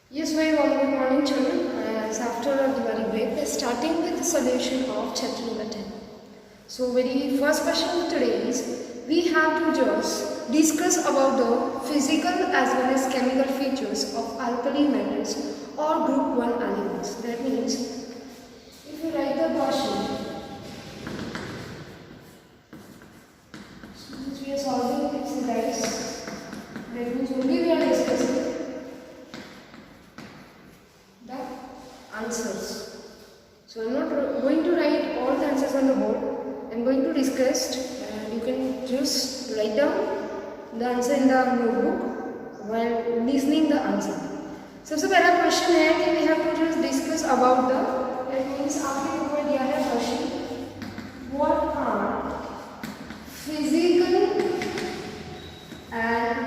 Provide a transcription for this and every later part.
Yes, very warm good morning, children. As after our Diwali break, we are starting with the solution of chapter number 10. So, very first question today is we have to just discuss about the physical as well as chemical features of alkali metals or group 1 elements. That means if you write the question, since we are solving exercise, that means only we are discussing the answers. So I'm not going to write all the answers on the board. I'm going to discuss and you can just write down the answer in the notebook while listening the answer. सबसे पहला question है कि we have to just discuss about the, that means आपके ऊपर दिया है question, what are physical and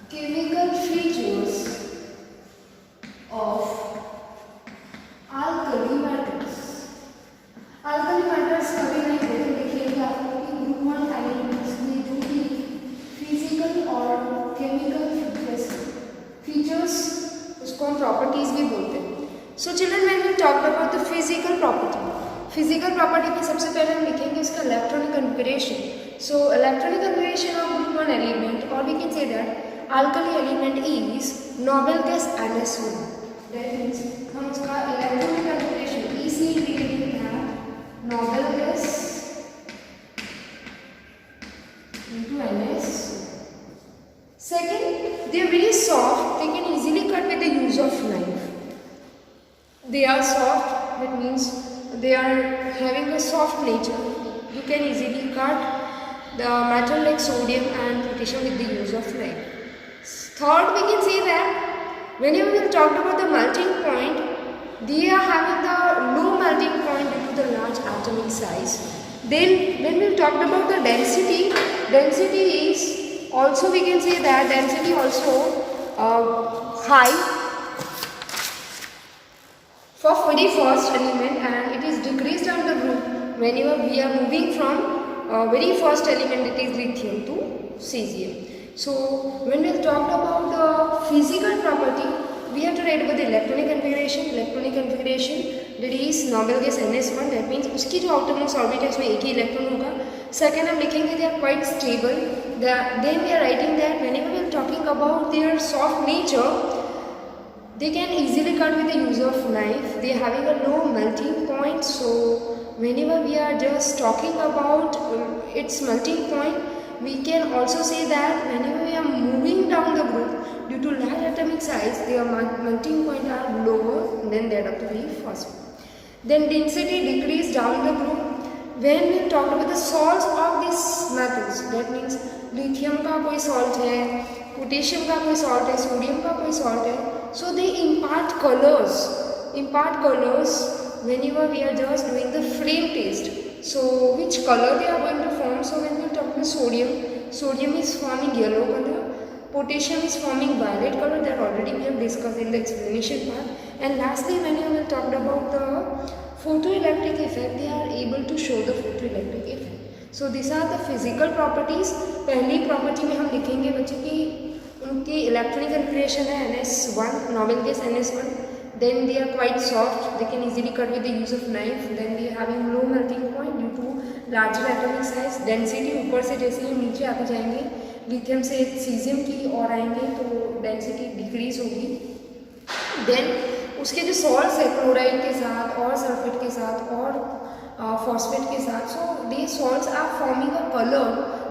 chemical features of alkali metals. Alkali metals कभी नहीं देते, देखिए आपको कि ग्रुप 1 एलिमेंट्स में जो भी फिजिकल और केमिकल फीचर्स उसको हम प्रॉपर्टीज भी बोलते हैं. So children when we talk about the physical property में सबसे पहले हम लिखेंगे इसका electronic configuration. So electronic configuration of group 1 element, और we can say that alkali element is noble gas NS1. That means हम उसका electronic configuration EC इंडिकेटिंग है noble gas into NS. Second, they are very soft. They can easily cut with the use of knife. They are soft. That means they are having a soft nature. You can easily cut the metal like sodium and potassium with the use of knife. Third, we can say that whenever we talked about the melting point, they are having the low melting point due to the large atomic size. Then when we talked about the density is also, we can say that density also high for very first element, and it is decreased down the group whenever we are moving from very first element, that is lithium, to cesium. So when we talked about the physical property, we have to write about the electronic configuration that is noble gas NS1. That means उसकी जो outermost orbit है उसमें एक ही electron होगा. Second हम लिखेंगे they are quite stable. Then we are writing that whenever we are talking about their soft nature, they can easily cut with the use of knife. They are having a low melting point. So whenever we are just talking about its melting point, we can also say that whenever we are moving down the group due to large atomic size, their melting point are lower than that of the very first one. Then density decrease down the group. When we talk about the salts of these metals, that means lithium का कोई salt है, potassium का कोई salt है, sodium का कोई salt है. So they impart colors whenever we are just doing the flame test. So which color they are going to form? So when we talk about sodium is forming yellow color, potassium is forming violet color, that already we have discussed in the explanation part. And lastly, when we will talk about the photoelectric effect, they are able to show the photoelectric effect. So these are the physical properties. पहली property में हम लिखेंगे बच्चे कि उनकी electronic configuration है NS1, noble gas NS1. Then they are quite soft, they can easily cut with the use of knife. Then they are having low melting point due to larger atomic size. Density ऊपर से जैसे ही नीचे आते जाएंगे, lithium से cesium की और आएंगे तो डेंसिटी डिक्रीज होगी. देन उसके जो सॉल्ट्स है क्लोराइड के साथ और सल्फेट के साथ और फॉस्फेट के साथ, so they salts are forming a colour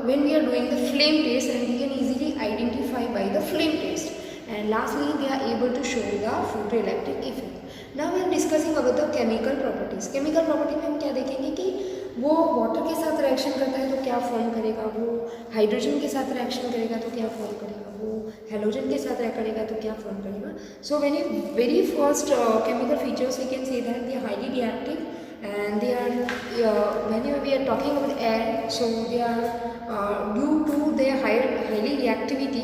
when we are doing the flame test, and we can easily identify by the flame test. And lastly, they are able to show the photoelectric effect. Now we are discussing about the chemical properties. Chemical property में हम क्या देखेंगे कि वो water के साथ reaction करता है तो क्या फॉर्म करेगा, वो हाइड्रोजन के साथ रिएक्शन करेगा तो क्या फॉर्म करेगा, वो हेलोजन के साथ करेगा तो क्या फॉर्म करेगा. So when you very first chemical features we can say that they are highly reactive and they are whenever we are talking about air, so they are due to their highly reactivity,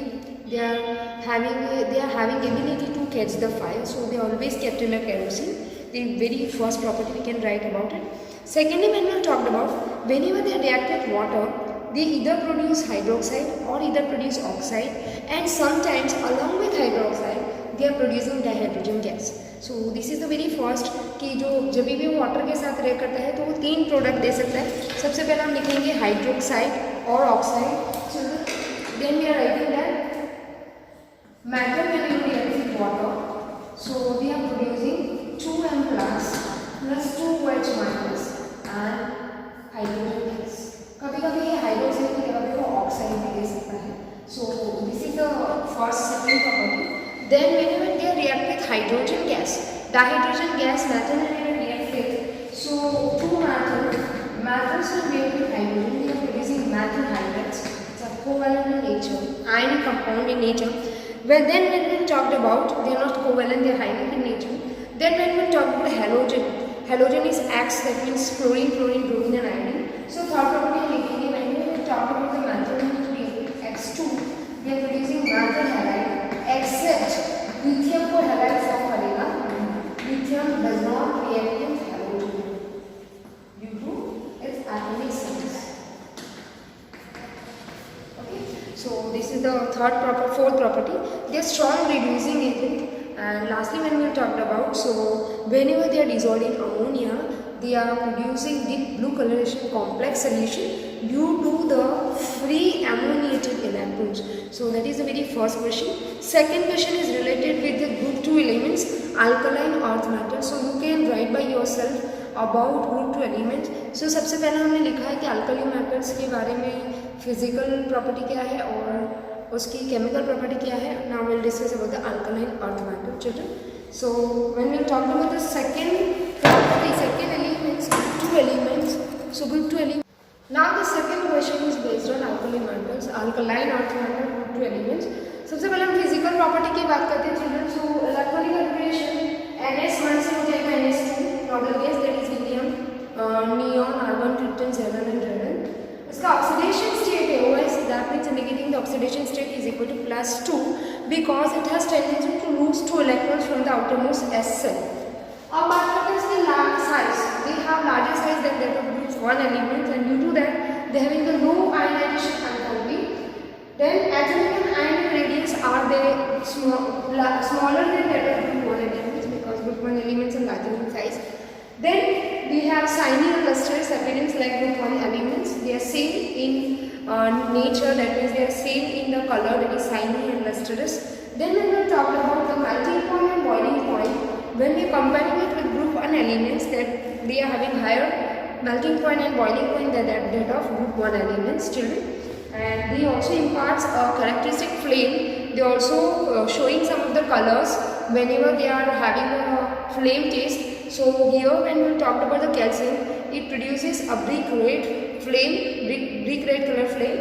they are having ability to catch the fire, so they always kept in a kerosene. The very first property we can write about it. Secondly, when we talked about whenever they react with water, they either produce hydroxide or either produce oxide, and sometimes along with hydroxide they are producing dihydrogen gas. So this is the very first कि जो जब भी वो water के साथ react करता है तो वो 3 प्रोडक्ट दे सकता है. सबसे पहले हम लिखेंगे हाइड्रोक्साइड और oxide. Then we are writing that metal when you react with water, so we are producing 2m plus 2H minus and hydrogen gas. कभी कभी ये हाइड्रोक्साइड की जगह पे वो ऑक्साइड भी दे सकता है. So this is the first second property. Then whenever they react with hydrogen gas, dihydrogen gas, methyl and react with, so 2 methyls will react with hydrogen. We are producing methyl hydrides. It's a covalent in nature, ionic compound in nature. When we talked about, they are not covalent, they are ionic in nature. Then when we talk about halogen is X, that means chlorine, bromine and iodine. So third property when we talk about the methyl X2, we are producing methyl halide, except lithium को halide form करेगा. Lithium does not react with halogen due to its atomic size. Okay, so this is the fourth property. They are strong reducing agent. And lastly, when we talked about, so whenever they are dissolved in ammonia, they are producing deep blue coloration complex solution due to the free ammoniated electrons. So that is the very first question. Second question is related with the group 2 elements, alkaline earth metal. So you can write by yourself about group 2 elements. So सबसे पहले हमने लिखा है कि alkali metals के बारे में physical property क्या है और उसकी chemical property क्या है. Now we'll discuss about the alkaline earth metal, children. So when we talk about the second property, second elements, group 2 elements. So group 2 elements. Now the second question is based on alkali metals, alkaline earth metal, group 2 elements. सबसे पहले हम physical property की बात करते हैं, children. So electronic configuration NS1 से हो जाएगा NS2, nodal gas, that is helium, neon, argon, krypton, xenon and radon. इसका ऑक्सीडेशन स्टेट है OS, that means indicating the oxidation state is equal to +2 because it has tendency to lose 2 electrons from the outermost S cell. अब बात करते हैं इसकी size. They have larger size than that of group 1 elements, and due to that they having the low ionization enthalpy. Then atomic and ionic radius are they smaller than that of group 1 elements because group 1 elements are larger in size. Then we have shiny and lustrous appearance like group 1 elements. They are same in nature, that means they are same in the color, that is shiny and lustrous. Then we will talk about the melting point and boiling point. When we compare it with group 1 elements, that they are having higher melting point and boiling point than that of group 1 elements, children. And they also imparts a characteristic flame. They also showing some of the colors whenever they are having a flame taste. So here when we talked about the calcium, it produces a brick red color flame.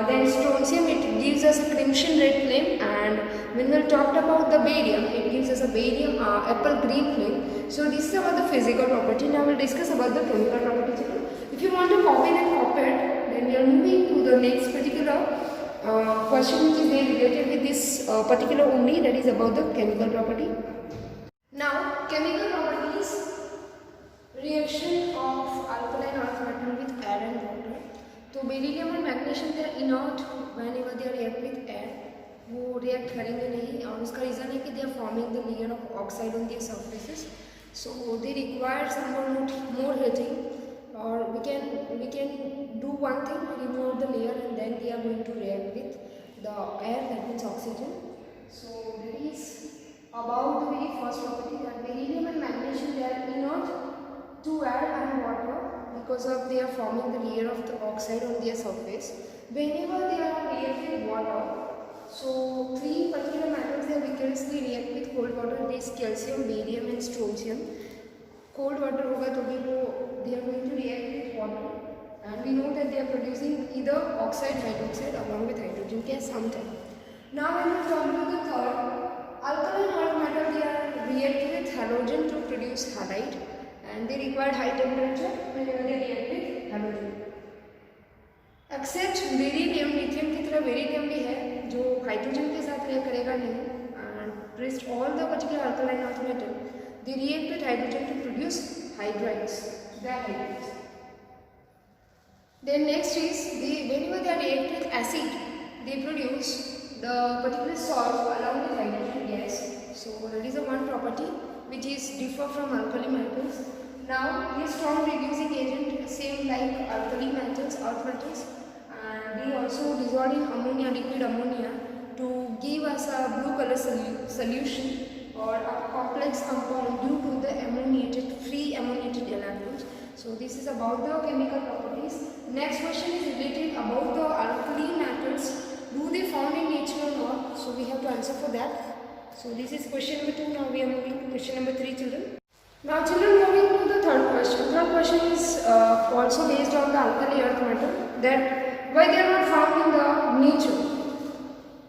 Then strontium, it gives us a crimson red flame, and when we talked about the barium, it gives us a barium apple green flame. So this is about the physical property. Now we'll discuss about the chemical property. If you want to copy then copy it. Then we are moving to the next particular question which is related with this particular only, that is about the chemical property. Now chemical properties, reaction of alkaline earth metal with air and water. तो beryllium और magnesium they are inert whenever they react with air, वो react करेंगे नहीं, और उसका reason है कि they are forming the layer of oxide on their surfaces. So they require some more heating, or we can do one thing, remove the layer and then they are going to react with the air, that means oxygen. So that is about the very first property, that beryllium and magnesium they are inert to air and water because of they are forming the layer of the oxide on their surface. Whenever they are reacting with water, so 3 particular metals they vigorously react with cold water, that is calcium, barium and strontium. Cold water होगा तो भी वो they are going to react with water, and we know that they are producing either oxide, hydroxide along with hydrogen gas sometime. Now when we talk about the third, alkaline earth metal, they are reacting with halogen to produce halide, and they require high temperature whenever they react with halogen. Except beryllium, lithium की तरह beryllium भी है जो hydrogen के साथ react करेगा नहीं, and rest all the particular alkaline earth metal they react with hydrogen to produce hydrides, dihydrides. Then next is whenever they react with acid, they produce the particular salt along with hydrogen gas. So that is the one property which is differ from alkali metals. Now they strong reducing agent, same like alkali metals, earth metals, and they also dissolve in ammonia, liquid ammonia, to give us a blue color solution or a complex compound due to the free ammoniated electrons. So this is about the chemical properties. Next question is related about the alkali metals. Do they found in nature or not? So we have to answer for that. So this is question number 2. Now we are moving to question number 3, children. Now children, moving to the third question. Third question is also based on the alkali earth metal, that why they are not found in the nature.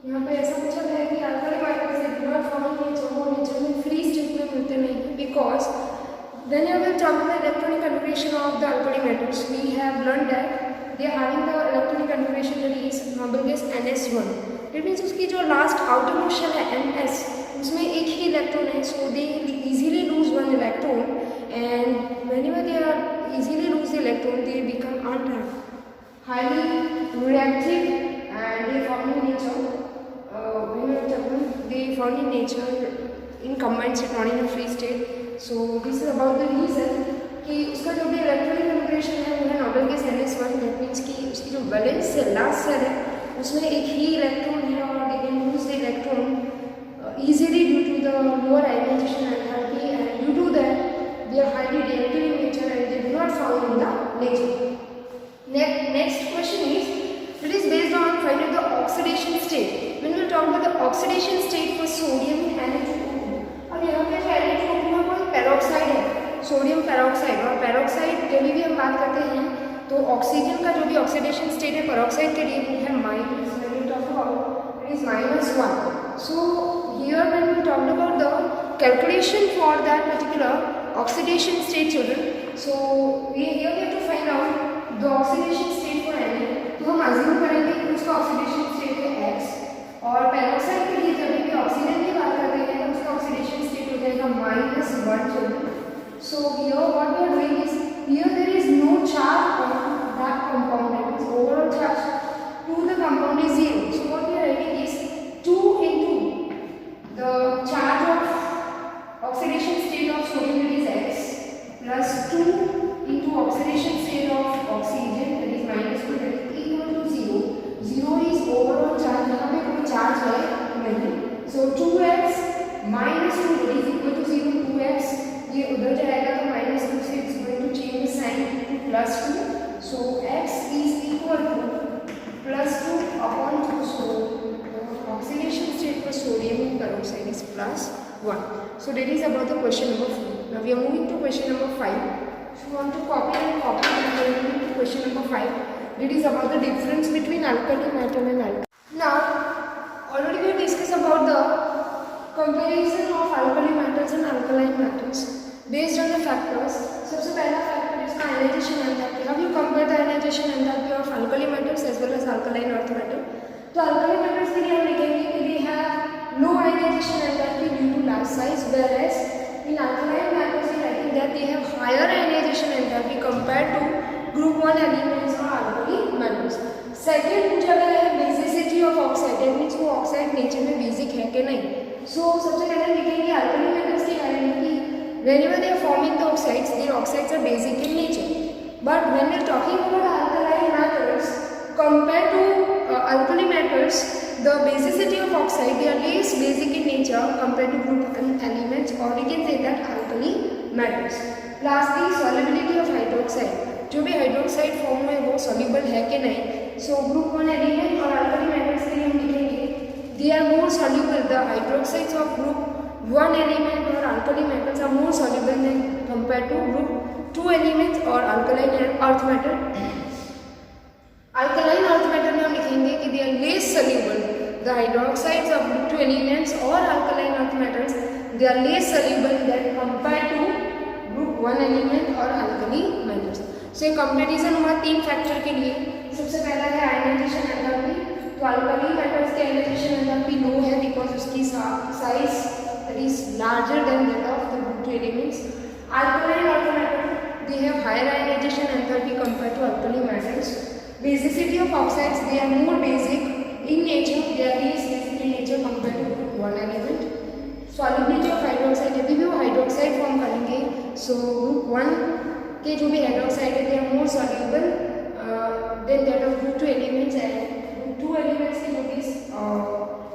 यहाँ पे ऐसा पूछा गया है कि alkali metals they do not found in nature, वो nature में free state में मिलते नहीं, because whenever we talk about the electronic configuration of the alkali metals, we have learned that they are having the electronic configuration that is noble gas NS1. That means उसकी जो last outer motion है NS, उसमें एक ही electron है, so they easily lose one electron, and whenever they are easily lose the electron, they become untrapped, highly reactive, and they form in nature. They found in nature in combined state, not in a free state. So this is about the reason कि उसका जो भी electronic configuration है वो है noble gas NS1. That means कि उसकी जो वैलेंस सेल लास्ट सेल है उसमें एक ही इलेक्ट्रॉन है और they can lose the electron easily due to the lower ionization enthalpy, and due to that they are highly reactive in nature and they do not found in the nature. Next question is, it is based on finding the oxidation state. When we talk about the oxidation state for sodium in Na2O2, अब यहाँ पे जो Na2O2 है वो peroxide है, sodium peroxide. और peroxide जब भी हम बात करते हैं तो ऑक्सीजन का जो भी ऑक्सीडेशन स्टेट है पेरोक्साइड के लिए वो है minus. When we talk about it is -1. So here when we talk about the calculation for that particular oxidation state, children, so here we have to find out the oxidation state for Na. तो हम assume करेंगे कि उसका oxidation state है X, और peroxide के लिए जब भी ऑक्सीजन की बात करते हैं तो उसका ऑक्सीडेशन स्टेट हो जाएगा -1, children. So here what we are doing is, here there is no charge on that compound, that means overall charge to the compound is 0. So what we are writing is 2 into the charge of oxidation state of sodium, that is X, plus 2 into oxidation state of oxygen, that is -2, that is equal to 0. 0 is overall charge, यहाँ पे कोई charge है नहीं. So 2x minus 2 that is equal to 0. 2x ये उधर जाएगा तो -2 से it's going to change the sign to +2. So x is equal to +2 upon 2. So oxidation state for sodium in peroxide is +1. So that is about the question number 4. Now we are moving to question number 5. If you want to copy, we are moving to question number 5. It is about the difference between alkali metal and alkali. Now, already we have discussed about the comparison of alkali metals and alkaline metals based on the factors. सबसे पहला factor is the ionization enthalpy. How you compare the ionization enthalpy of alkali metals as well as alkaline earth metal? तो alkali metals के लिए हम लिखेंगे कि they have low ionization enthalpy due to large size, whereas in alkaline metals we writing that they have higher ionization enthalpy compared to group 1 elements or alkali metals. Second पूछा गया है basicity of oxide, that means वो oxide nature में basic है कि नहीं. सो सबसे पहले लिखेंगे अल्कली मेटल्स के बारे में कि whenever they are forming the oxides, their oxides are basic in nature. But when we are talking about alkaline metals compared to alkali metals, the basicity of oxide, they are less basic in nature compared to group elements, or we can say that alkali metals. Lastly, solubility of hydroxide, जो भी hydroxide form में वो soluble है कि नहीं. So group 1 element और alkali metals के लिए हम लिखेंगे they are more soluble. The hydroxides of group 1 element और alkali metals are more soluble than compare to group 2 elements और alkaline earth metal. Alkaline earth metal में हम लिखेंगे कि they are less soluble. The hydroxides of group 2 elements और alkaline earth metals they are less soluble than compare to group 1 element और alkali metals. सो ये comparison हुआ 3 factor के लिए. सबसे पहला है आयनाइजेशन एंथैल्पी. तो अल्कली मेटल्स के आयनाइजेशन एंथैल्पी लो है बिकॉज उसकी size that is larger than that of the group 2 elements. Alkaline earth metal they have higher ionization enthalpy compared to alkali metals. Basicity of oxides, they are more basic in nature, they are least basic in nature compared to group 1 element. Solubility of hydroxide, जब भी वो hydroxide form करेंगे सो group 1 के जो भी hydroxide है they are more soluble than that of group 2 elements and group 2 elements के जो भी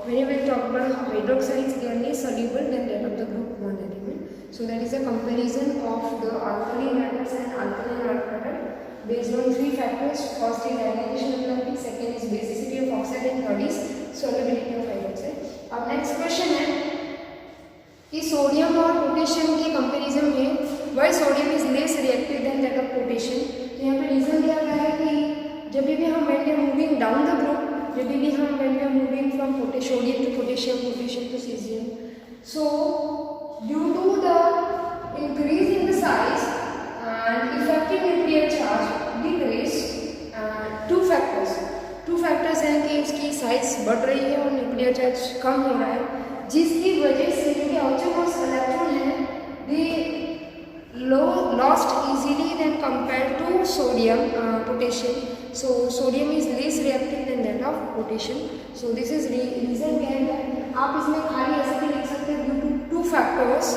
whenever we talk about hydroxides, they are less soluble than that of the group 1 element. So that is a comparison of the alkali metals and alkaline earth metal based on 3 factors. First is ionization enthalpy, second is basicity of oxide and third is solubility of hydroxide. अब next question है कि sodium और potassium के comparison में why sodium is less reactive than that of potassium. तो यहाँ पे reason दिया गया है कि जब भी हम when we are moving down the group, जब भी हम when we are moving from sodium to potassium to caesium, so due to the increase in the size and effective nuclear charge decrease, two factors हैं कि इसकी size बढ़ रही है और न्यूक्लियर चार्ज कम हो रहा है, जिसकी वजह से जो कि आउटरमोस्ट इलेक्ट्रॉन है दे lost easily than compared to sodium potassium. So sodium is less reactive than that of potassium. So this is reason behind that. आप इसमें खाली ऐसे भी लिख सकते हैं due to two factors.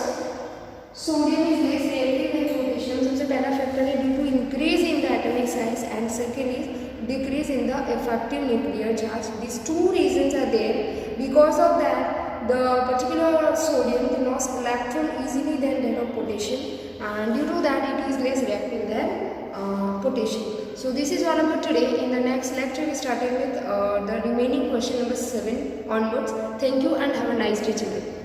Sodium is less reactive than potassium. सबसे पहला फैक्टर है due to increase in the atomic size and second is decrease in the effective nuclear charge. These two reasons are there. Because of that, the particular sodium they lost electron easily than that of potassium, and due to that it is less reactive than potassium. So this is all about today. In the next lecture we started with the remaining question number 7 onwards. Thank you and have a nice day children.